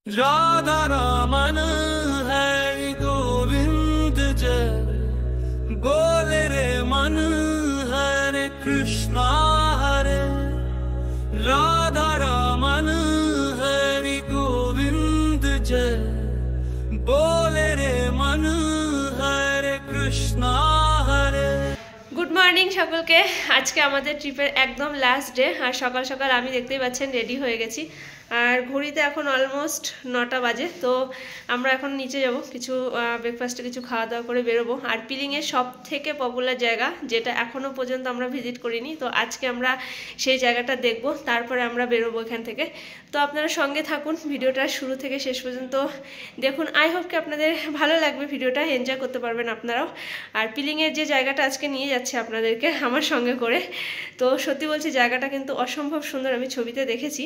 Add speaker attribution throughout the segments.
Speaker 1: राधा रमन हरि गोविंद जय बोले रे मन हरे कृष्णा हरे राधा रमन हरि गोविंद जय बोले रे मन हरे कृष्णा हरे।
Speaker 2: গুড মর্নিং সকলকে। আজকে আমাদের ট্রিপের একদম লাস্ট ডে আর সকাল সকাল আমি দেখতেই পাচ্ছেন রেডি হয়ে গেছি আর ঘড়িতে এখন অলমোস্ট 9টা বাজে। তো আমরা এখন নিচে যাব, কিছু ব্রেকফাস্টে কিছু খাওয়া দাওয়া করে বেরোবো। আর পিলিংয়ের সব থেকে পপুলার জায়গা যেটা এখনও পর্যন্ত আমরা ভিজিট করিনি, তো আজকে আমরা সেই জায়গাটা দেখব, তারপরে আমরা বেরোবো এখান থেকে। তো আপনারা সঙ্গে থাকুন, ভিডিওটা শুরু থেকে শেষ পর্যন্ত দেখুন। আই হোপ কি আপনাদের ভালো লাগবে, ভিডিওটা এনজয় করতে পারবেন আপনারাও। আর পিলিংয়ের যে জায়গাটা আজকে নিয়ে যাচ্ছে আপনাদেরকে আমার সঙ্গে করে, তো সত্যি বলছি জায়গাটা কিন্তু অসম্ভব সুন্দর, আমি ছবিতে দেখেছি।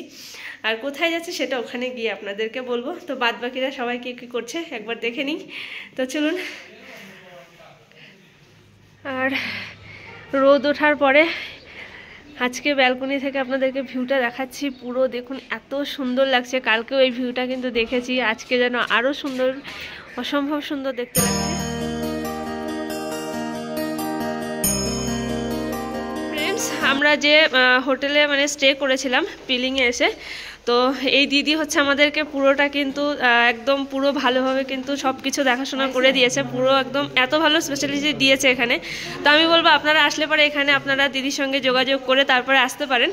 Speaker 2: আর কোথায় যাচ্ছে সেটা ওখানে গিয়ে আপনাদেরকে বলবো। তো বাদ বাকিরা সবাই কী কী করছে একবার দেখে নিই। তো চলুন। আর রোদ ওঠার পরে আজকে ব্যালকনি থেকে আপনাদেরকে ভিউটা দেখাচ্ছি। পুরো দেখুন এত সুন্দর লাগছে, কালকেও এই ভিউটা কিন্তু দেখেছি, আজকে যেন আরও সুন্দর, অসম্ভব সুন্দর দেখতে লাগছে। ফ্রেন্ডস, আমরা যে হোটেলে স্টে করেছিলাম পিলিংয়ে এসে, তো এই দিদি হচ্ছে আমাদেরকে পুরোটা কিন্তু একদম পুরো ভালোভাবে কিন্তু সব কিছু দেখাশোনা করে দিয়েছে, পুরো একদম এত ভালো স্পেশালিটি দিয়েছে এখানে। তো আমি বলবো আপনারা আসলে পরে এখানে আপনারা দিদির সঙ্গে যোগাযোগ করে তারপরে আসতে পারেন।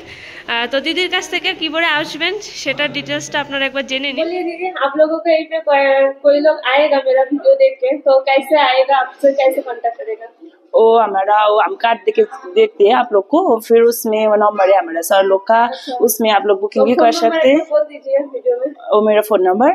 Speaker 2: তো দিদির কাছ থেকে কি করে আসবেন সেটার ডিটেলসটা আপনারা একবার জেনে নিন।
Speaker 3: दीदी, आप लोगों को यहीं पे कोई लोग आएगा मेरा वीडियो देख के, तो कैसे आएगा, आपसे कैसे कांटेक्ट करेगा?
Speaker 4: वो हम कार्ड देखते हैं आप लोग को, फिर उसमें वो नंबर है हमारा सर लोग का, उसमें आप लोग बुकिंग भी कर सकते हैं।
Speaker 3: बोल दीजिए वीडियो में।
Speaker 4: वो मेरा फोन नंबर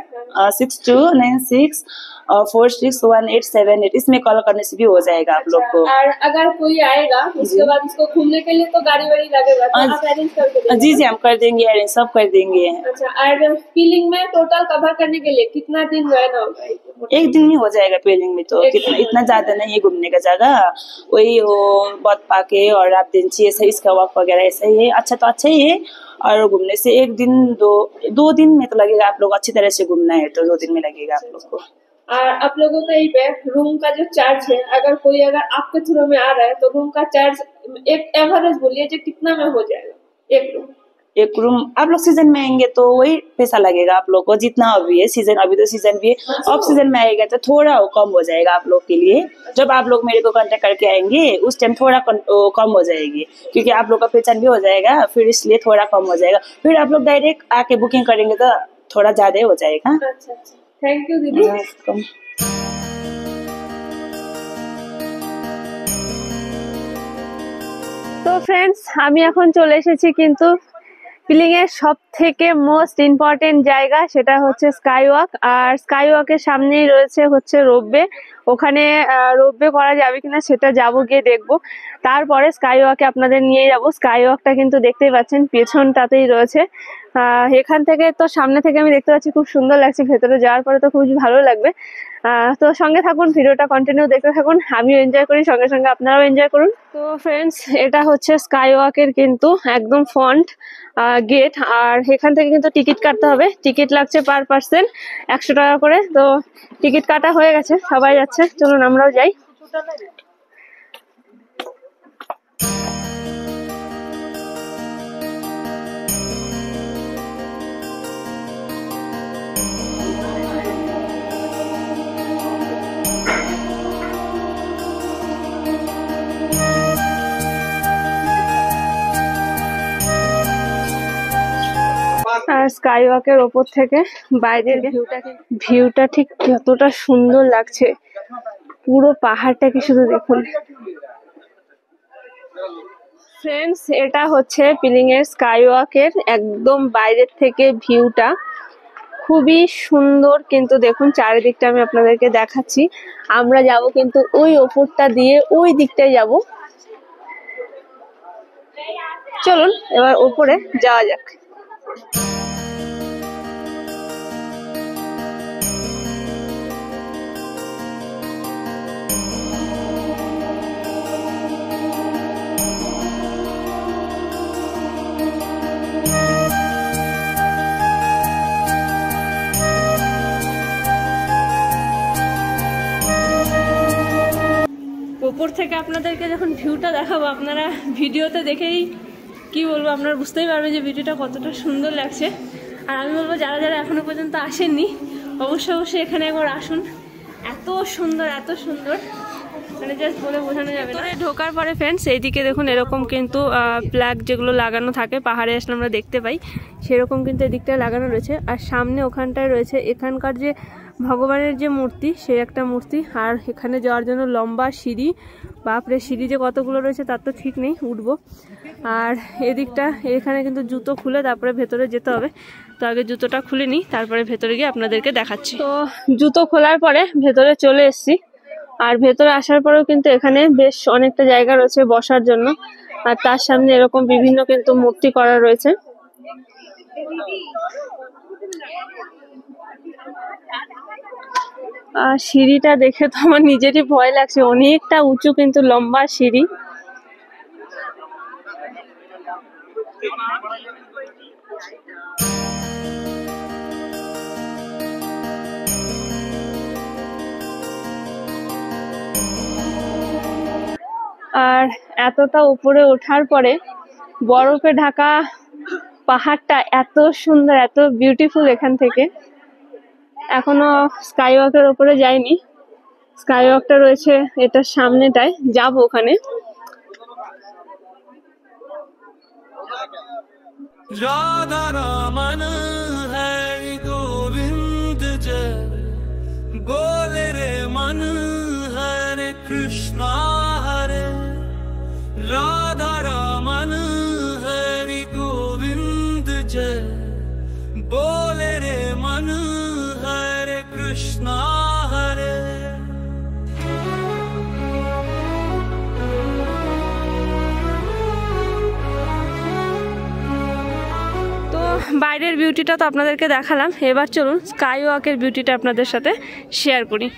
Speaker 4: 6296461878, इसमें कॉल करने से भी हो जाएगा आप लोग को।
Speaker 3: और अगर कोई आएगा उसके बाद इसको घूमने के लिए तो गाड़ी वाड़ी लगेगा, तो आप अरेंज कर देंगे?
Speaker 4: जी हम कर देंगे, अरेंज सब कर देंगे।
Speaker 3: अच्छा, और फीलिंग में टोटल कवर करने के लिए कितना दिन रहना होगा?
Speaker 4: एक दिन में हो जाएगा पेलिंग में, तो इतना ज्यादा नहीं है घूमने का जगह, वही वो बहुत पाके और आप दिन ऐसा इसका वॉक वगैरह ऐसा ही है। अच्छा तो अच्छा ही है, और घूमने से एक दिन दो दिन में तो लगेगा। आप लोग अच्छी तरह से घूमना है तो 2 दिन में लगेगा आप लोग को।
Speaker 3: और आप लोगों का यहीं पे रूम का जो चार्ज है, अगर आपके थ्रू में आ रहा है तो रूम का चार्ज एक एवरेज बोलिए जो कितना में हो जाएगा एक रूम?
Speaker 4: आप लोग सीजन में आएंगे तो वही पैसा लगेगा आप लोग को, जितना अभी है सीजन, अभी तो सीजन भी है। ऑफ सीजन में आएगा तो थोड़ा कम हो जाएगा आप लोग के लिए। जब आप लोग मेरे को कांटेक्ट करके आएंगे उस टाइम थोड़ा कम हो जाएगी, क्योंकि आप लोग का पहचान भी हो जाएगा, फिर इसलिए थोड़ा कम हो जाएगा। फिर आप लोग डायरेक्ट आके बुकिंग करेंगे तो थोड़ा ज्यादा हो जाएगा।
Speaker 3: अच्छा, थैंक यू दीदी।
Speaker 2: তো ফ্রেন্ডস, আমি এখন চলে এসেছি কিন্তু পিলিংয়ের সব থেকে মোস্ট ইম্পর্টেন্ট জায়গা, সেটা হচ্ছে স্কাই ওয়াক। আর স্কাই ওয়াকের সামনেই রয়েছে হচ্ছে রোপওয়ে। ওখানে রোপওয়ে করা যাবে কিনা সেটা যাব, গিয়ে দেখবো। তারপরে স্কাই ওয়াকে আপনাদের নিয়ে যাব। স্কাই ওয়াকটা কিন্তু দেখতেই পাচ্ছেন পেছনটাতেই রয়েছে। এখান থেকে তো সামনে থেকে আমি দেখতে পাচ্ছি খুব সুন্দর লাগছে, ভেতরে যাওয়ার পরে তো খুব ভালো লাগবে। তো সঙ্গে থাকুন, ভিডিওটা কন্টিনিউ দেখতে থাকুন, আমিও এনজয় করি, সঙ্গে সঙ্গে আপনারাও এনজয় করুন। তো ফ্রেন্ডস, এটা হচ্ছে স্কাই ওয়াকের কিন্তু একদম ফ্রন্ট গেট। আর এখান থেকে কিন্তু টিকিট কাটতে হবে, টিকিট লাগছে পার পার্সন 100 টাকা করে। তো টিকিট কাটা হয়ে গেছে, সবাই যাচ্ছে, চলুন আমরাও যাই। আর স্কাই ওয়াকের ওপর থেকে বাইরের ভিউটা ঠিক কতটা সুন্দর লাগছে, পুরো পাহাড়টাকে শুধু দেখুন। ফ্রেন্ডস, এটা হচ্ছে পিলিংয়ের স্কাই ওয়াকের একদম বাইরের থেকে ভিউটা, খুবই সুন্দর। কিন্তু দেখুন চারিদিকটা আমি আপনাদেরকে দেখাচ্ছি। আমরা যাব কিন্তু ওই ওপরটা দিয়ে, ওই দিকটায় যাব। চলুন এবার ওপরে যাওয়া যাক। ওপর থেকে আপনাদেরকে যখন ভিউটা দেখাবো, আপনারা ভিডিওতে দেখেই কি বলবো, আপনারা বুঝতেই পারবেন যে ভিডিওটা কতটা সুন্দর লাগছে। আর আমি বলবো যারা যারা এখনো পর্যন্ত আসেননি অবশ্যই এখানে একবার আসুন। এত সুন্দর মানে জাস্ট বলে বোঝানো যাবে না। ঢোকার পরে ফ্রেন্ডস এইদিকে দেখুন এরকম কিন্তু ফ্ল্যাগ যেগুলো লাগানো থাকে পাহাড়ে আসলে আমরা দেখতে পাই, সেরকম কিন্তু এদিকটায় লাগানো রয়েছে। আর সামনে ওখানটায় রয়েছে এখানকার যে ভগবানের যে মূর্তি, সেই একটা মূর্তি। আর এখানে যাওয়ার জন্য লম্বা সিঁড়ি, বাপরে সিঁড়ি যে কতগুলো রয়েছে তার তো ঠিক নেই, উঠবো। আর এদিকটা এখানে কিন্তু জুতো খুলে তারপরে ভেতরে যেতে হবে। তো আগে জুতোটা খুলে নিই, তারপরে ভেতরে গিয়ে আপনাদেরকে দেখাচ্ছি। তো জুতো খোলার পরে ভেতরে চলে এসেছি। আর ভেতরে আসার পরেও কিন্তু এখানে বেশ অনেকটা জায়গা রয়েছে বসার জন্য। আর তার সামনে এরকম বিভিন্ন কিন্তু মূর্তি করা রয়েছে। সিঁড়িটা দেখে তো আমার নিজেরই ভয় লাগছে, অনেকটা উঁচু কিন্তু লম্বা সিঁড়ি। আর এতটা উপরে ওঠার পরে বরফে ঢাকা পাহাড়টা এত সুন্দর, এত বিউটিফুল। এখান থেকে এখনো স্কাই ওয়াকের উপরে যাইনি, স্কাই ওয়াকটা রয়েছে এটার সামনেটায়, যাব ওখানে।
Speaker 1: राधा रमन हरि गोविंद जय, बोले रे मन हरे कृष्णा हरे। राधा रमन हरि गोविंद जय, बोले रे मन हरे कृष्णा हरे।
Speaker 2: বাইরের বিউটিটা তো আপনাদেরকে দেখালাম, এবার চলুন স্কাই ওয়াকের বিউটিটা আপনাদের সাথে শেয়ার করি।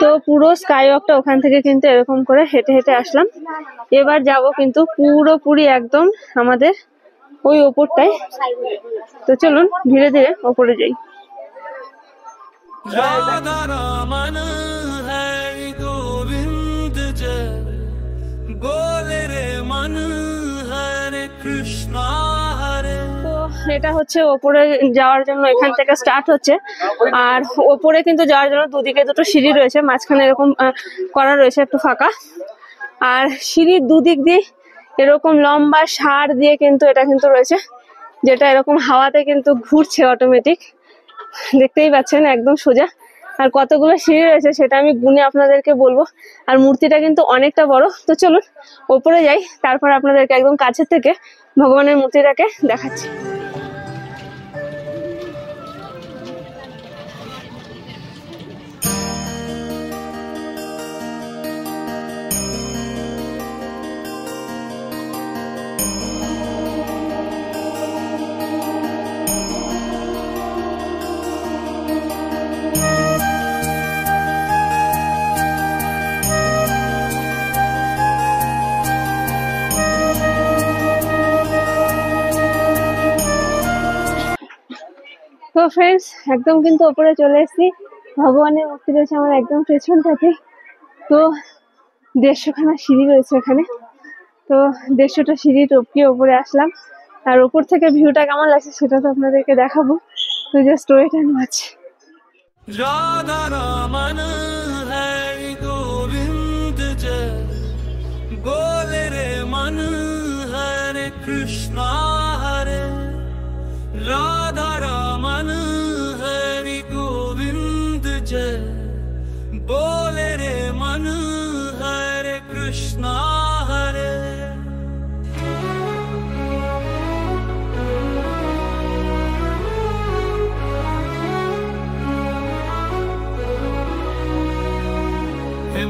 Speaker 2: তো পুরো স্কাই ওয়াকটা ওখান থেকে কিন্তু এরকম করে হেঁটে হেঁটে আসলাম। এবার যাব কিন্তু পুরোপুরি একদম আমাদের ওই ওপরটায়। তো চলুন ধীরে ধীরে ওপরে যাই।
Speaker 1: राधा रमन हरि गोविंद जय, बोले रे मन हरे कृष्णा हरे।
Speaker 2: তো এটা হচ্ছে ওপরে যাওয়ার জন্য এখান থেকে স্টার্ট হচ্ছে। আর ওপরে কিন্তু যাওয়ার জন্য দুদিকে দুটো সিঁড়ি রয়েছে, মাঝখানে এরকম করা রয়েছে একটু ফাঁকা। আর সিঁড়ির দুদিক দিয়ে এরকম লম্বা সার দিয়ে কিন্তু এটা কিন্তু রয়েছে, যেটা এরকম হাওয়াতে কিন্তু ঘুরছে অটোমেটিক। দেখতেই পাচ্ছেন একদম সোজা। আর কতগুলো সিঁড়ি রয়েছে সেটা আমি গুনে আপনাদেরকে বলবো। আর মূর্তিটা কিন্তু অনেকটা বড়। তো চলুন ওপরে যাই, তারপর আপনাদেরকে একদম কাছের থেকে ভগবানের মূর্তিটাকে দেখাচ্ছি। তো ফ্রেন্ডস একদম কিন্তু ওপরে চলে এসেছি। ভগবানের মূর্তি রয়েছে আমার একদম পেছনটাতে। তো 150খানা সিঁড়ি রয়েছে এখানে। তো 150টা সিঁড়ি টপকিয়ে ওপরে আসলাম। আর ওপর থেকে ভিউটা কেমন লাগছে সেটা তো আপনাদেরকে দেখাবো। তো just wait and watch.
Speaker 1: Radha Raman Hari Govind जय, बोले रे मन कृष्णा हरे राधा रमन हरि गोविंद जय बोले रे मन हरे कृष्णा हरे।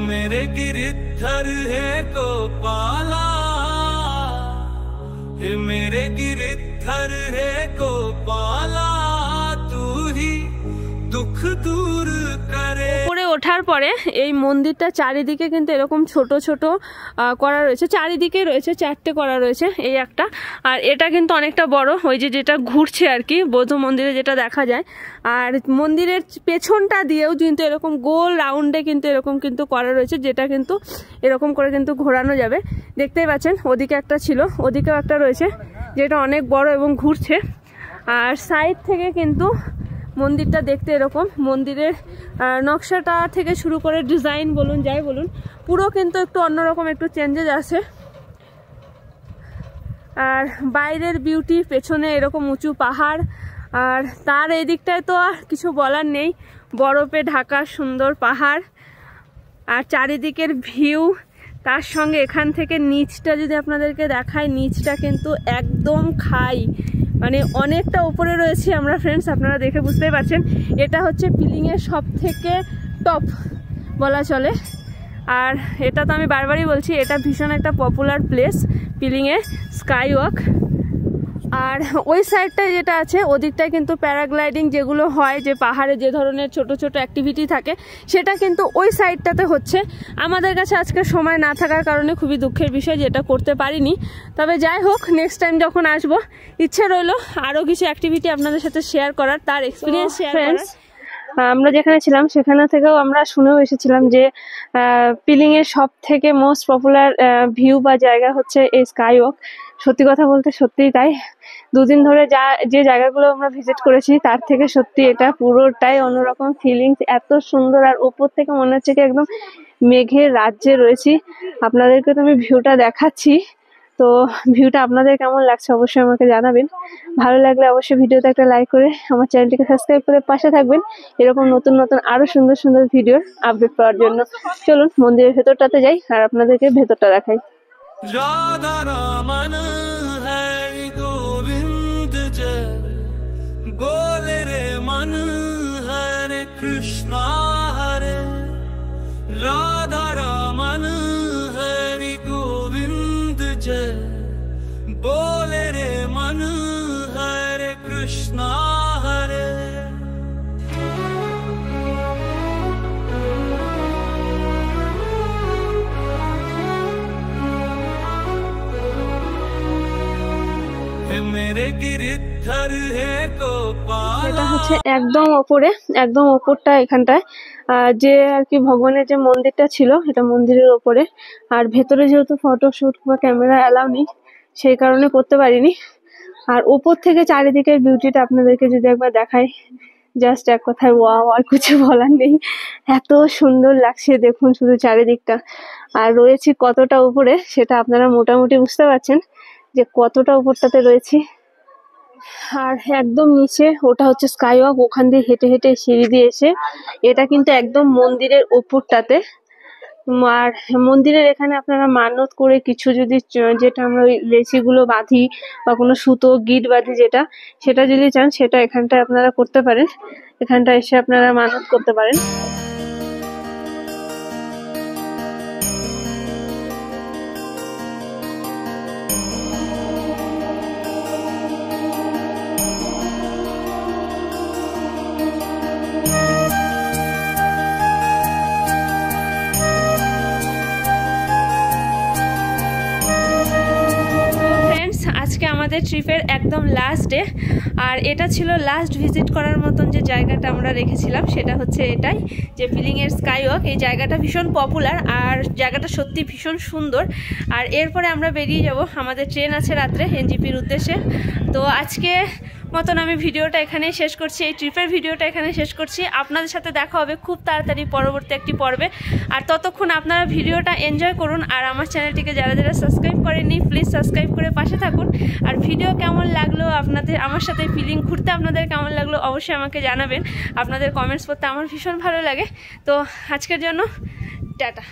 Speaker 1: मेरे गिरधर है गोपाला, मेरे गिरधर है गोपाला, तू ही दुख दूर करे।
Speaker 2: উপরে ওঠার পরে এই মন্দিরটা চারিদিকে কিন্তু এরকম ছোট ছোট করা রয়েছে, চারিদিকে রয়েছে, 4টে করা রয়েছে এই একটা। আর এটা কিন্তু অনেকটা বড়, ওই যে যেটা ঘুরছে আর কি বৌদ্ধ মন্দিরে যেটা দেখা যায়। আর মন্দিরের পেছনটা দিয়েও কিন্তু এরকম গোল রাউন্ডে কিন্তু এরকম কিন্তু করা রয়েছে, যেটা কিন্তু এরকম করে কিন্তু ঘোরানো যাবে। দেখতেই পাচ্ছেন ওদিকে একটা ছিল, ওদিকেও একটা রয়েছে যেটা অনেক বড় এবং ঘুরছে। আর সাইড থেকে কিন্তু মন্দিরটা দেখতে এরকম, মন্দিরের নকশাটা থেকে শুরু করে ডিজাইন বলুন যাই বলুন পুরো কিন্তু একটু অন্যরকম, একটু চেঞ্জেস আছে। আর বাইরের বিউটি, পেছনে এরকম উঁচু পাহাড়, আর তার এই দিকটায় তো আর কিছু বলার নেই, বরফে ঢাকা সুন্দর পাহাড় আর চারিদিকের ভিউ। তার সঙ্গে এখান থেকে নিচটা যদি আপনাদেরকে দেখায়, নিচটা কিন্তু একদম খাই, মানে অনেকটা উপরে রয়েছি আমরা ফ্রেন্ডস, আপনারা দেখে বুঝতেই পারছেন। এটা হচ্ছে পিলিংয়ের সব থেকে টপ বলা চলে। আর এটা তো আমি বারবারই বলছি, এটা ভীষণ একটা পপুলার প্লেস পিলিংয়ে স্কাই ওয়াক। আর ওই সাইডটায় যেটা আছে ওদিকটায় কিন্তু প্যারাগ্লাইডিং যেগুলো হয়, যে পাহাড়ে যে ধরনের ছোট ছোট অ্যাক্টিভিটি থাকে, সেটা কিন্তু ওই সাইডটাতে হচ্ছে। আমাদের কাছে আজকে সময় না থাকার কারণে খুবই দুঃখের বিষয় যেটা করতে পারিনি। তবে যাই হোক, নেক্সট টাইম যখন আসবো ইচ্ছে রইলো আরও কিছু অ্যাক্টিভিটি আপনাদের সাথে শেয়ার করার, তার এক্সপিরিয়েন্স শেয়ার করার। আমরা যেখানে ছিলাম সেখানে থেকেও আমরা শুনেও এসেছিলাম যে পিলিংয়ের সব থেকে মোস্ট পপুলার ভিউ বা জায়গা হচ্ছে এই স্কাই ওয়াক। সত্যি কথা বলতে সত্যিই তাই। দুদিন ধরে যে জায়গাগুলো আমরা ভিজিট করেছি তার থেকে সত্যি এটা পুরোটাই অন্যরকম ফিলিংস, এত সুন্দর। আর ওপর থেকে মনে হচ্ছে কি একদম মেঘের রাজ্যে রয়েছি। আপনাদেরকে তো আমি ভিউটা দেখাচ্ছি, তো ভিউটা আপনাদের কেমন লাগছে অবশ্যই আমাকে জানাবেন। ভালো লাগলে অবশ্যই ভিডিওতে একটা লাইক করে আমার চ্যানেলটিকে সাবস্ক্রাইব করে পাশে থাকবেন এরকম নতুন নতুন আরো সুন্দর সুন্দর ভিডিওর আপডেট পাওয়ার জন্য। চলুন মন্দিরের ভেতরটাতে যাই আর আপনাদেরকে ভেতরটা দেখাই।
Speaker 1: राधा रमन हरि गोविंद जय बोले रे मन हरे कृष्णा हरे राधा रमन हरि गोविंद जय बोले रे मन हरे कृष्णा हरे। मेरे गिरधर है गोपाला,
Speaker 2: এটা হচ্ছে একদম ওপরে, একদম ওপরটা এখানটায় যে আর কি ভগবানের যে মন্দিরটা ছিল, এটা মন্দিরের ওপরে। আর ভেতরে যেহেতু ফটোশুট বা ক্যামেরা অ্যালাউ নেই, সেই কারণে করতে পারিনি। আর ওপর থেকে চারিদিকের বিউটিটা আপনাদেরকে যদি একবার দেখাই, জাস্ট এক কথায় ওয়াও, আর কিছু বলার নেই। এত সুন্দর লাগছে দেখুন শুধু চারিদিকটা। আর রয়েছি কতটা উপরে সেটা আপনারা মোটামুটি বুঝতে পারছেন যে কতটা উপরটাতে রয়েছি। আর একদম নিচে ওটা হচ্ছে স্কাই ওয়াক, ওখান দিয়ে হেঁটে হেঁটে সিঁড়ি দিয়ে এসে এটা কিন্তু একদম মন্দিরের ওপরটাতে। আর মন্দিরের এখানে আপনারা মানত করে কিছু যদি যেটা আমরা ওই লেচিগুলো বাঁধি বা কোনো সুতো গিট বাঁধি যেটা, সেটা যদি চান সেটা এখানটায় আপনারা করতে পারেন, এখানটা এসে আপনারা মানত করতে পারেন। আজকে আমাদের ট্রিপের একদম লাস্ট ডে, আর এটা ছিল লাস্ট ভিজিট করার মতন যে জায়গাটা আমরা রেখেছিলাম, সেটা হচ্ছে এটাই যে পিলিংয়ের স্কাই ওয়াক। এই জায়গাটা ভীষণ পপুলার আর জায়গাটা সত্যি ভীষণ সুন্দর। আর এরপরে আমরা বেরিয়ে যাব, আমাদের ট্রেন আছে রাত্রে এনজিপির উদ্দেশ্যে। তো আজকে মতন আমি ভিডিওটা এখানেই শেষ করছি, এই ট্রিপের ভিডিওটা এখানে শেষ করছি। আপনাদের সাথে দেখা হবে খুব তাড়াতাড়ি পরবর্তী একটি পর্বে। আর ততক্ষণ আপনারা ভিডিওটা এনজয় করুন। আর আমার চ্যানেলটিকে যারা যারা সাবস্ক্রাইব করেননি প্লিজ সাবস্ক্রাইব করে পাশে থাকুন। আর ভিডিও কেমন লাগলো, আপনাদের আমার সাথে ফিলিং ঘুরতে আপনাদের কেমন লাগলো অবশ্যই আমাকে জানাবেন। আপনাদের কমেন্টস পড়তে আমার ভীষণ ভালো লাগে। তো আজকের জন্য টাটা।